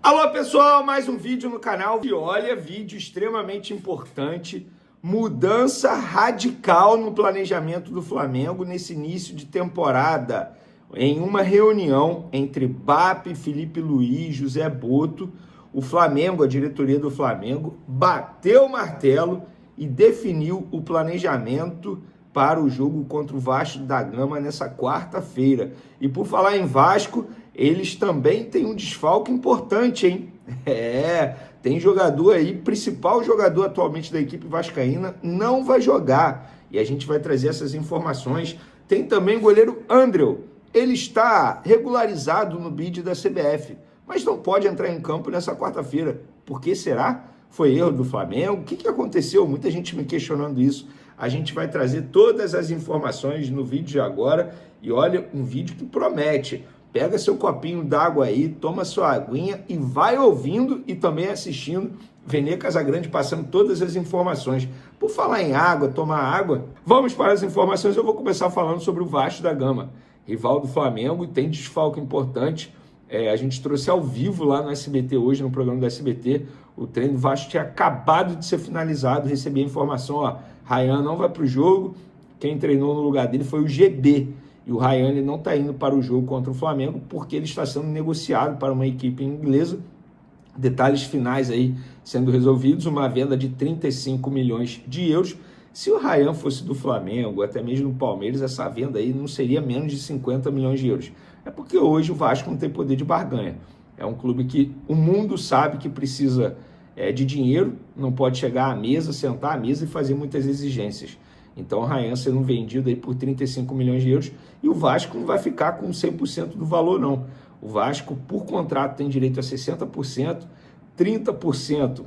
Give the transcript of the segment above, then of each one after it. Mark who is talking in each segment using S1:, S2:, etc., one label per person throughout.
S1: Alô pessoal, mais um vídeo no canal e olha, vídeo extremamente importante, mudança radical no planejamento do Flamengo nesse início de temporada. Em uma reunião entre BAP, Felipe Luiz, José Boto, o Flamengo, a diretoria do Flamengo, bateu o martelo e definiu o planejamento para o jogo contra o Vasco da Gama nessa quarta-feira. E por falar em Vasco, eles também têm um desfalque importante, hein? Tem jogador aí, principal jogador atualmente da equipe vascaína, não vai jogar. E a gente vai trazer essas informações. Tem também o goleiro André. Ele está regularizado no bid da CBF, mas não pode entrar em campo nessa quarta-feira. Por que será? Foi erro do Flamengo? O que aconteceu? Muita gente me questionando isso. A gente vai trazer todas as informações no vídeo de agora. E olha, um vídeo que promete. Pega seu copinho d'água aí, toma sua aguinha e vai ouvindo e também assistindo Vene Casagrande passando todas as informações. Por falar em água, tomar água, vamos para as informações. Eu vou começar falando sobre o Vasco da Gama, rival do Flamengo, e tem desfalque importante. A gente trouxe ao vivo lá no SBT hoje, no programa do SBT, o treino do Vasco tinha acabado de ser finalizado, recebi a informação, ó, Ryan não vai para o jogo, quem treinou no lugar dele foi o GB, e o Ryan ele não está indo para o jogo contra o Flamengo, porque ele está sendo negociado para uma equipe inglesa, detalhes finais aí sendo resolvidos, uma venda de 35 milhões de euros, se o Ryan fosse do Flamengo, até mesmo do Palmeiras, essa venda aí não seria menos de 50 milhões de euros. É porque hoje o Vasco não tem poder de barganha. É um clube que o mundo sabe que precisa de dinheiro, não pode chegar à mesa, sentar à mesa e fazer muitas exigências. Então o Ryan sendo vendido aí por 35 milhões de euros e o Vasco não vai ficar com 100% do valor não. O Vasco, por contrato, tem direito a 60%, 30%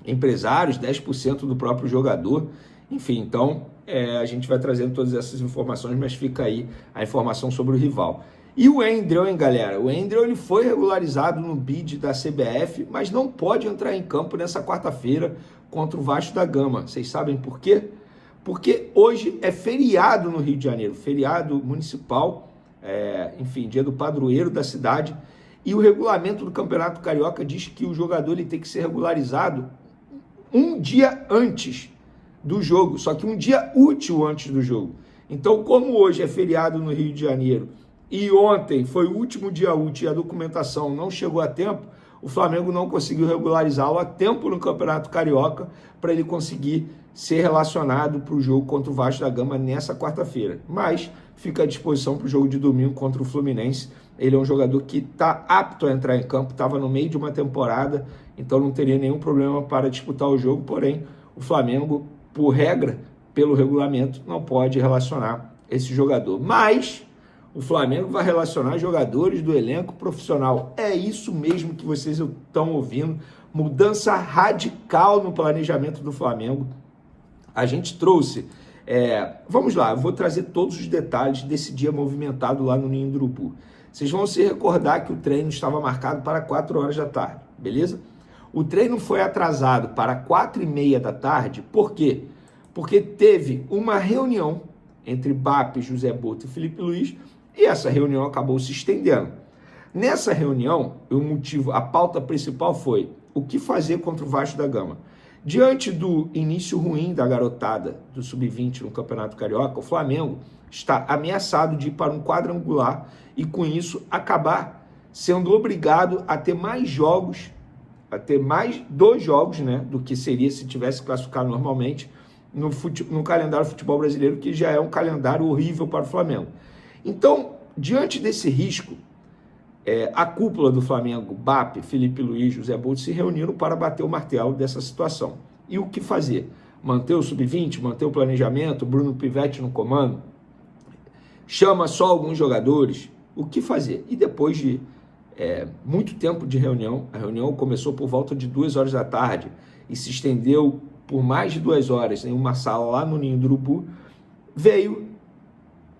S1: empresários, 10% do próprio jogador, enfim, então a gente vai trazendo todas essas informações, mas fica aí a informação sobre o rival. E o André, hein, galera? O André ele foi regularizado no bid da CBF, mas não pode entrar em campo nessa quarta-feira contra o Vasco da Gama. Vocês sabem por quê? Porque hoje é feriado no Rio de Janeiro, feriado municipal, enfim, dia do padroeiro da cidade, e o regulamento do Campeonato Carioca diz que o jogador ele tem que ser regularizado um dia antes do jogo, só que um dia útil antes do jogo. Então, como hoje é feriado no Rio de Janeiro e ontem foi o último dia útil e a documentação não chegou a tempo, o Flamengo não conseguiu regularizá-lo a tempo no Campeonato Carioca para ele conseguir ser relacionado para o jogo contra o Vasco da Gama nessa quarta-feira. Mas fica à disposição para o jogo de domingo contra o Fluminense. Ele é um jogador que está apto a entrar em campo, estava no meio de uma temporada, então não teria nenhum problema para disputar o jogo, porém o Flamengo, por regra, pelo regulamento, não pode relacionar esse jogador. Mas o Flamengo vai relacionar jogadores do elenco profissional. É isso mesmo que vocês estão ouvindo. Mudança radical no planejamento do Flamengo. A gente trouxe... vamos lá, eu vou trazer todos os detalhes desse dia movimentado lá no Ninho do Urubu. Vocês vão se recordar que o treino estava marcado para 4 horas da tarde, beleza? O treino foi atrasado para 4h30 da tarde, por quê? Porque teve uma reunião entre BAP, José Boto e Felipe Luiz, e essa reunião acabou se estendendo. Nessa reunião, a pauta principal foi o que fazer contra o Vasco da Gama. Diante do início ruim da garotada do Sub-20 no Campeonato Carioca, o Flamengo está ameaçado de ir para um quadrangular e, com isso, acabar sendo obrigado a ter mais jogos, a ter mais 2 jogos, né, do que seria se tivesse classificado normalmente no calendário do futebol brasileiro, que já é um calendário horrível para o Flamengo. Então, diante desse risco, a cúpula do Flamengo, BAP, Felipe Luiz, José Boto, se reuniram para bater o martelo dessa situação. E o que fazer? Manter o Sub-20, manter o planejamento, Bruno Pivetti no comando? Chama só alguns jogadores? O que fazer? E depois de muito tempo de reunião, a reunião começou por volta de 2 horas da tarde e se estendeu por mais de 2 horas em uma sala lá no Ninho do Urubu, veio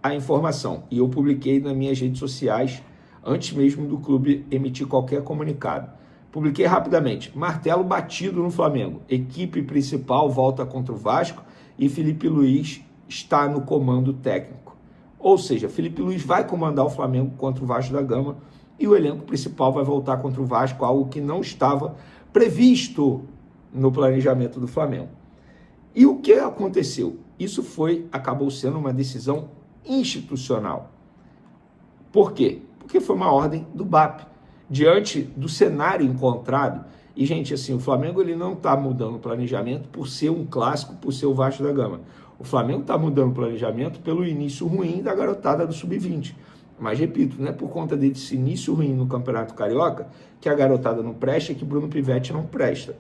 S1: a informação. E eu publiquei nas minhas redes sociais antes mesmo do clube emitir qualquer comunicado. Publiquei rapidamente: martelo batido no Flamengo, equipe principal volta contra o Vasco e Felipe Luiz está no comando técnico. Ou seja, Felipe Luiz vai comandar o Flamengo contra o Vasco da Gama e o elenco principal vai voltar contra o Vasco, algo que não estava previsto no planejamento do Flamengo. E o que aconteceu? Isso acabou sendo uma decisão institucional. Por quê? Porque foi uma ordem do BAP, diante do cenário encontrado. E, gente, assim, o Flamengo ele não está mudando o planejamento por ser um clássico, por ser o Vasco da Gama. O Flamengo está mudando o planejamento pelo início ruim da garotada do Sub-20. Mas, repito, não é por conta desse início ruim no Campeonato Carioca que a garotada não presta e que Bruno Pivetti não presta.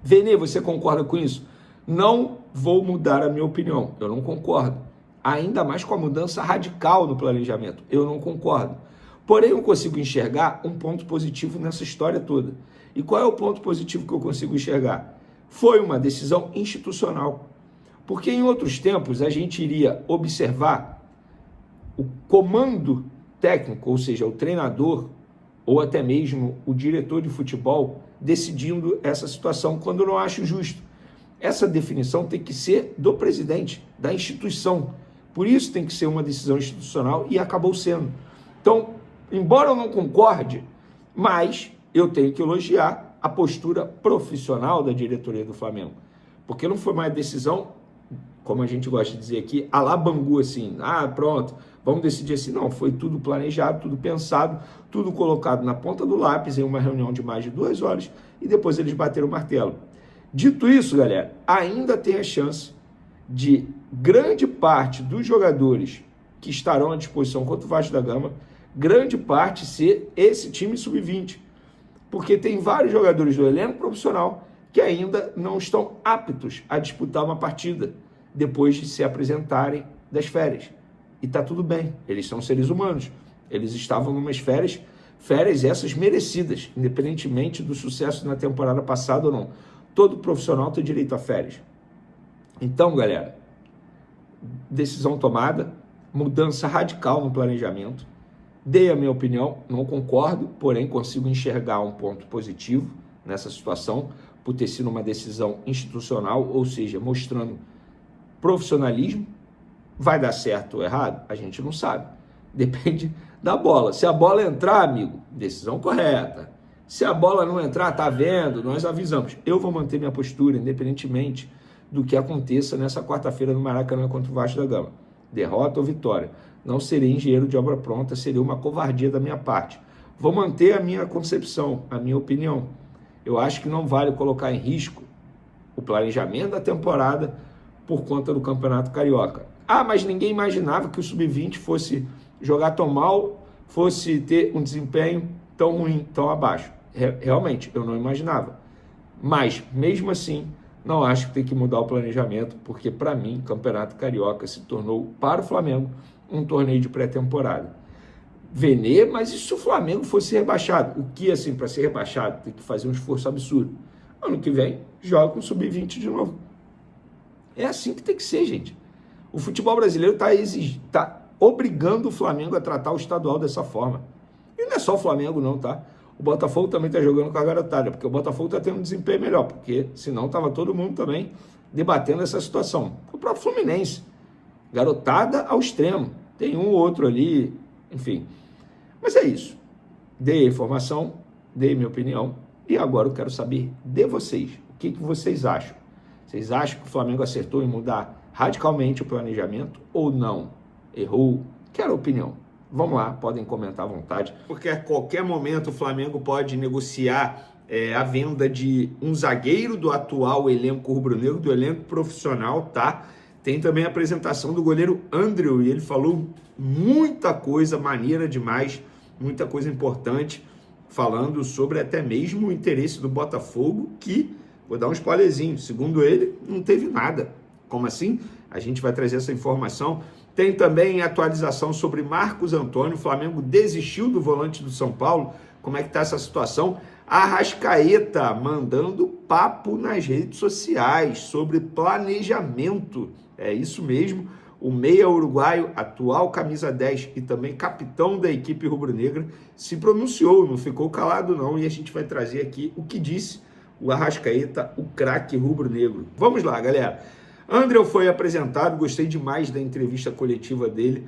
S1: Vene, você concorda com isso? Não vou mudar a minha opinião, eu não concordo. Ainda mais com a mudança radical no planejamento, eu não concordo. Porém, eu consigo enxergar um ponto positivo nessa história toda. E qual é o ponto positivo que eu consigo enxergar? Foi uma decisão institucional. Porque em outros tempos a gente iria observar o comando técnico, ou seja, o treinador, ou até mesmo o diretor de futebol, decidindo essa situação quando eu não acho justo. Essa definição tem que ser do presidente, da instituição. Por isso tem que ser uma decisão institucional e acabou sendo. Então, embora eu não concorde, mas eu tenho que elogiar a postura profissional da diretoria do Flamengo. Porque não foi uma decisão, como a gente gosta de dizer aqui, à la Bangu, assim, pronto, vamos decidir assim. Não, foi tudo planejado, tudo pensado, tudo colocado na ponta do lápis em uma reunião de mais de 2 horas e depois eles bateram o martelo. Dito isso, galera, ainda tem a chance de grande parte dos jogadores que estarão à disposição contra o Vasco da Gama, grande parte ser esse time sub-20. Porque tem vários jogadores do elenco profissional que ainda não estão aptos a disputar uma partida depois de se apresentarem das férias. E tá tudo bem, eles são seres humanos. Eles estavam numas férias essas merecidas, independentemente do sucesso na temporada passada ou não. Todo profissional tem direito a férias. Então, galera, decisão tomada, mudança radical no planejamento. Dei a minha opinião, não concordo, porém consigo enxergar um ponto positivo nessa situação, por ter sido uma decisão institucional, ou seja, mostrando profissionalismo. Vai dar certo ou errado? A gente não sabe. Depende da bola. Se a bola entrar, amigo, decisão correta. Se a bola não entrar, tá vendo? Nós avisamos. Eu vou manter minha postura, independentemente do que aconteça nessa quarta-feira no Maracanã contra o Vasco da Gama. Derrota ou vitória. Não serei engenheiro de obra pronta, seria uma covardia da minha parte. Vou manter a minha concepção, a minha opinião. Eu acho que não vale colocar em risco o planejamento da temporada por conta do Campeonato Carioca. Mas ninguém imaginava que o Sub-20 fosse jogar tão mal, fosse ter um desempenho tão ruim, tão abaixo. Realmente, eu não imaginava. Mas, mesmo assim, não acho que tem que mudar o planejamento, porque, para mim, o Campeonato Carioca se tornou, para o Flamengo, um torneio de pré-temporada. Vene, mas e se o Flamengo fosse rebaixado? O que, assim, para ser rebaixado? Tem que fazer um esforço absurdo. Ano que vem, joga com o Sub-20 de novo. É assim que tem que ser, gente. O futebol brasileiro está obrigando o Flamengo a tratar o estadual dessa forma. E não é só o Flamengo não, tá? O Botafogo também está jogando com a garotada, porque o Botafogo está tendo um desempenho melhor, porque senão estava todo mundo também debatendo essa situação. O próprio Fluminense, garotada ao extremo. Tem um ou outro ali, enfim. Mas é isso. Dei a informação, dei minha opinião, e agora eu quero saber de vocês. O que vocês acham? Vocês acham que o Flamengo acertou em mudar radicalmente o planejamento ou não? Errou? Quero a opinião. Vamos lá, podem comentar à vontade. Porque a qualquer momento o Flamengo pode negociar a venda de um zagueiro do atual elenco rubro-negro, do elenco profissional, tá? Tem também a apresentação do goleiro Andrew, e ele falou muita coisa maneira demais, muita coisa importante, falando sobre até mesmo o interesse do Botafogo, que, vou dar um spoilerzinho, segundo ele, não teve nada. Como assim? A gente vai trazer essa informação. Tem também atualização sobre Marcos Antônio. O Flamengo desistiu do volante do São Paulo. Como é que está essa situação? Arrascaeta mandando papo nas redes sociais sobre planejamento. É isso mesmo. O meia uruguaio, atual camisa 10 e também capitão da equipe rubro-negra, se pronunciou, não ficou calado não. E a gente vai trazer aqui o que disse o Arrascaeta, o craque rubro-negro. Vamos lá, galera. André foi apresentado, gostei demais da entrevista coletiva dele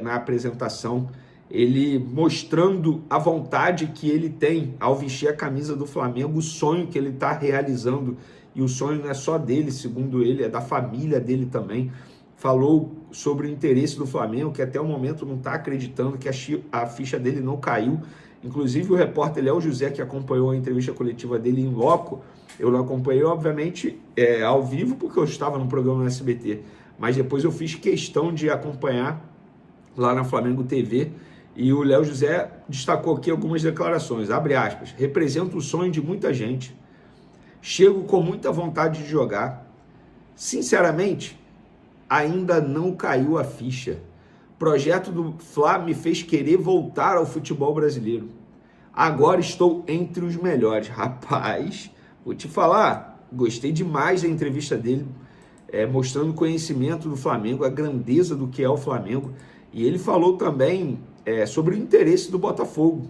S1: na apresentação. ele mostrando a vontade que ele tem ao vestir a camisa do Flamengo, o sonho que ele está realizando, e o sonho não é só dele, segundo ele, é da família dele também. Falou sobre o interesse do Flamengo, que até o momento não está acreditando que a ficha dele não caiu. Inclusive o repórter Léo José, que acompanhou a entrevista coletiva dele em loco, eu não acompanhei, obviamente, ao vivo, porque eu estava no programa no SBT, mas depois eu fiz questão de acompanhar lá na Flamengo TV, e o Léo José destacou aqui algumas declarações, abre aspas, representa o sonho de muita gente, chego com muita vontade de jogar, sinceramente, ainda não caiu a ficha, projeto do Fla me fez querer voltar ao futebol brasileiro, agora estou entre os melhores. Rapaz, vou te falar, gostei demais da entrevista dele, mostrando o conhecimento do Flamengo, a grandeza do que é o Flamengo, e ele falou também sobre o interesse do Botafogo.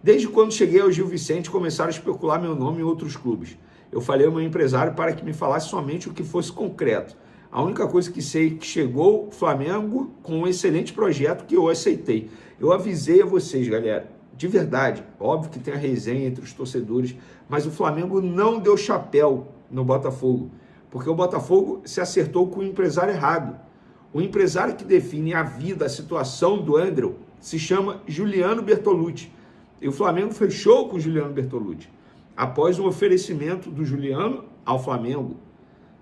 S1: Desde quando cheguei ao Gil Vicente, começaram a especular meu nome em outros clubes. Eu falei ao meu empresário para que me falasse somente o que fosse concreto. A única coisa que sei é que chegou o Flamengo com um excelente projeto que eu aceitei. Eu avisei a vocês, galera, de verdade, óbvio que tem a resenha entre os torcedores, mas o Flamengo não deu chapéu no Botafogo, porque o Botafogo se acertou com o empresário errado. O empresário que define a vida, a situação do André, se chama Juliano Bertolucci. E o Flamengo fechou com o Juliano Bertolucci. Após um oferecimento do Juliano ao Flamengo,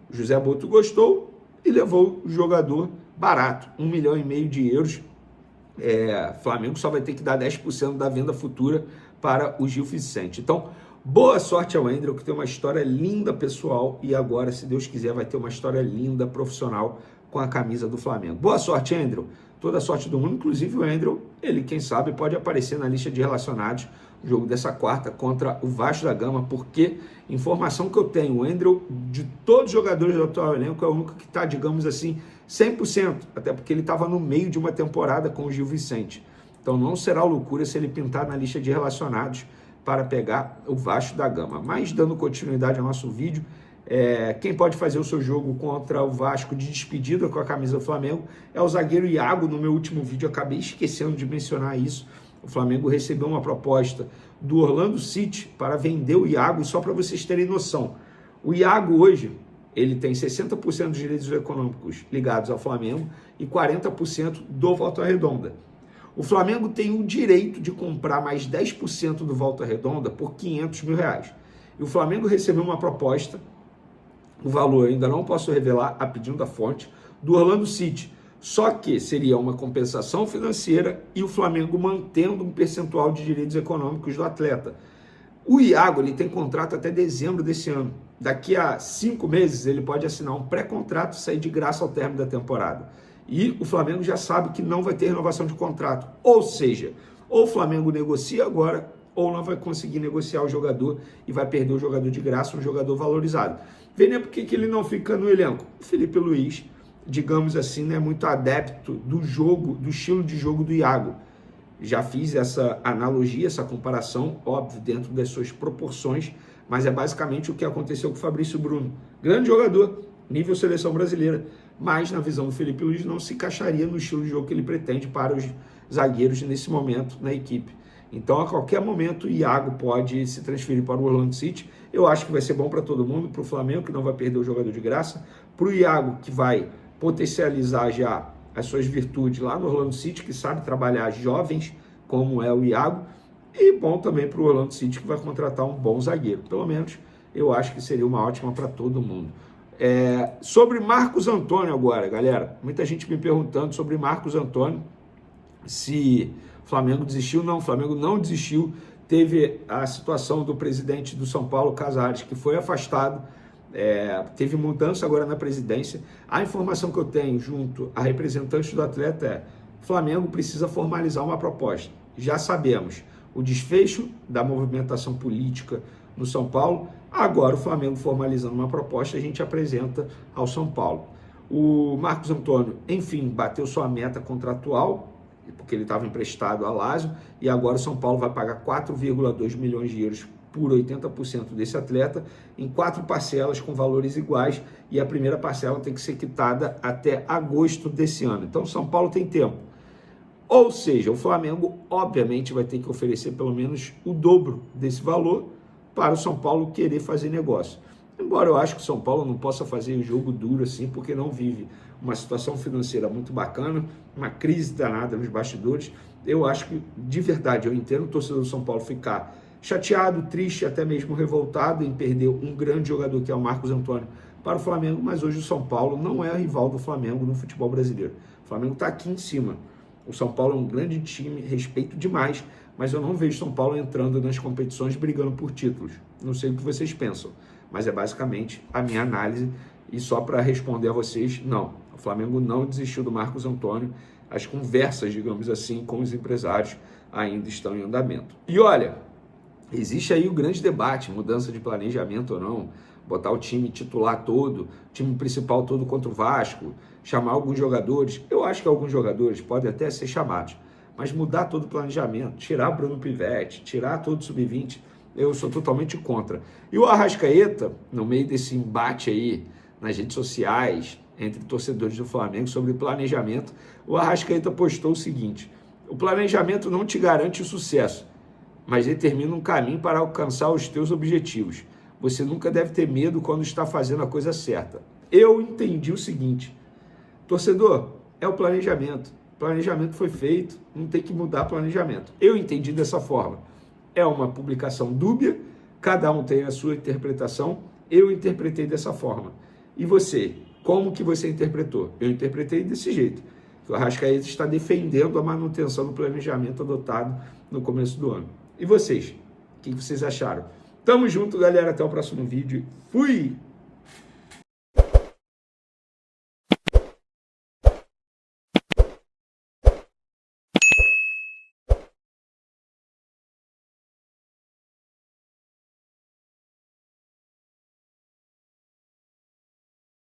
S1: o José Boto gostou e levou o jogador barato, 1,5 milhão de euros. Flamengo só vai ter que dar 10% da venda futura para o Gil Vicente. Então, boa sorte ao André, que tem uma história linda pessoal e agora, se Deus quiser, vai ter uma história linda profissional com a camisa do Flamengo. Boa sorte, André. Toda a sorte do mundo, inclusive o André, ele, quem sabe, pode aparecer na lista de relacionados no jogo dessa quarta contra o Vasco da Gama, porque informação que eu tenho, o André, de todos os jogadores do atual elenco, é o único que está, digamos assim, 100%, até porque ele estava no meio de uma temporada com o Gil Vicente. Então não será loucura se ele pintar na lista de relacionados para pegar o Vasco da Gama. Mas dando continuidade ao nosso vídeo, quem pode fazer o seu jogo contra o Vasco de despedida com a camisa do Flamengo é o zagueiro Iago. No meu último vídeo eu acabei esquecendo de mencionar isso. O Flamengo recebeu uma proposta do Orlando City para vender o Iago, e só para vocês terem noção, o Iago hoje ele tem 60% dos direitos econômicos ligados ao Flamengo e 40% do Volta Redonda. O Flamengo tem o direito de comprar mais 10% do Volta Redonda por R$500 mil. E o Flamengo recebeu uma proposta, o valor eu ainda não posso revelar, a pedido da fonte, do Orlando City. Só que seria uma compensação financeira e o Flamengo mantendo um percentual de direitos econômicos do atleta. O Iago ele tem contrato até dezembro desse ano. Daqui a 5 meses ele pode assinar um pré-contrato e sair de graça ao término da temporada. E o Flamengo já sabe que não vai ter renovação de contrato. Ou seja, ou o Flamengo negocia agora, ou não vai conseguir negociar o jogador e vai perder o jogador de graça, um jogador valorizado. Vê, né, por que ele não fica no elenco? O Felipe Luiz, digamos assim, não é muito adepto do jogo, do estilo de jogo do Iago. Já fiz essa analogia, essa comparação, óbvio, dentro das suas proporções, mas é basicamente o que aconteceu com o Fabrício Bruno. Grande jogador, nível seleção brasileira, mas na visão do Felipe Luiz não se encaixaria no estilo de jogo que ele pretende para os zagueiros nesse momento na equipe. Então, a qualquer momento, o Iago pode se transferir para o Orlando City. Eu acho que vai ser bom para todo mundo, para o Flamengo, que não vai perder o jogador de graça, para o Iago, que vai potencializar já as suas virtudes lá no Orlando City, que sabe trabalhar jovens, como é o Iago, e bom também para o Orlando City, que vai contratar um bom zagueiro. Pelo menos, eu acho que seria uma ótima para todo mundo. Sobre Marcos Antônio agora, galera, muita gente me perguntando sobre Marcos Antônio, se o Flamengo desistiu. Não, o Flamengo não desistiu. Teve a situação do presidente do São Paulo, Casares, que foi afastado, teve mudança agora na presidência. A informação que eu tenho junto a representantes do atleta é: o Flamengo precisa formalizar uma proposta. Já sabemos o desfecho da movimentação política no São Paulo. Agora o Flamengo formalizando uma proposta, a gente apresenta ao São Paulo. O Marcos Antônio, enfim, bateu sua meta contratual, porque ele estava emprestado a Lazio, e agora o São Paulo vai pagar 4,2 milhões de euros por 80% desse atleta, em 4 parcelas com valores iguais, e a primeira parcela tem que ser quitada até agosto desse ano. Então o São Paulo tem tempo. Ou seja, o Flamengo, obviamente, vai ter que oferecer pelo menos o dobro desse valor para o São Paulo querer fazer negócio. Embora eu acho que o São Paulo não possa fazer jogo duro assim, porque não vive uma situação financeira muito bacana, uma crise danada nos bastidores. Eu acho que, de verdade, eu entendo o torcedor do São Paulo ficar chateado, triste, até mesmo revoltado em perder um grande jogador que é o Marcos Antônio para o Flamengo, mas hoje o São Paulo não é rival do Flamengo no futebol brasileiro. O Flamengo está aqui em cima. O São Paulo é um grande time, respeito demais, mas eu não vejo São Paulo entrando nas competições brigando por títulos. Não sei o que vocês pensam, mas é basicamente a minha análise. E só para responder a vocês, não. O Flamengo não desistiu do Marcos Antônio. As conversas, digamos assim, com os empresários ainda estão em andamento. E olha, existe aí o grande debate, mudança de planejamento ou não, botar o time titular todo, o time principal todo contra o Vasco, chamar alguns jogadores. Eu acho que alguns jogadores podem até ser chamados, mas mudar todo o planejamento, tirar Bruno Pivetti, tirar todo o sub-20, eu sou totalmente contra. E o Arrascaeta, no meio desse embate aí nas redes sociais, entre torcedores do Flamengo sobre planejamento, o Arrascaeta postou o seguinte: o planejamento não te garante o sucesso, mas determina um caminho para alcançar os teus objetivos. Você nunca deve ter medo quando está fazendo a coisa certa. Eu entendi o seguinte: torcedor, é o planejamento. O planejamento foi feito, não tem que mudar o planejamento. Eu entendi dessa forma. É uma publicação dúbia, cada um tem a sua interpretação, eu interpretei dessa forma. E você, como que você interpretou? Eu interpretei desse jeito. O Arrascaeta está defendendo a manutenção do planejamento adotado no começo do ano. E vocês? O que vocês acharam? Tamo junto, galera. Até o próximo vídeo. Fui!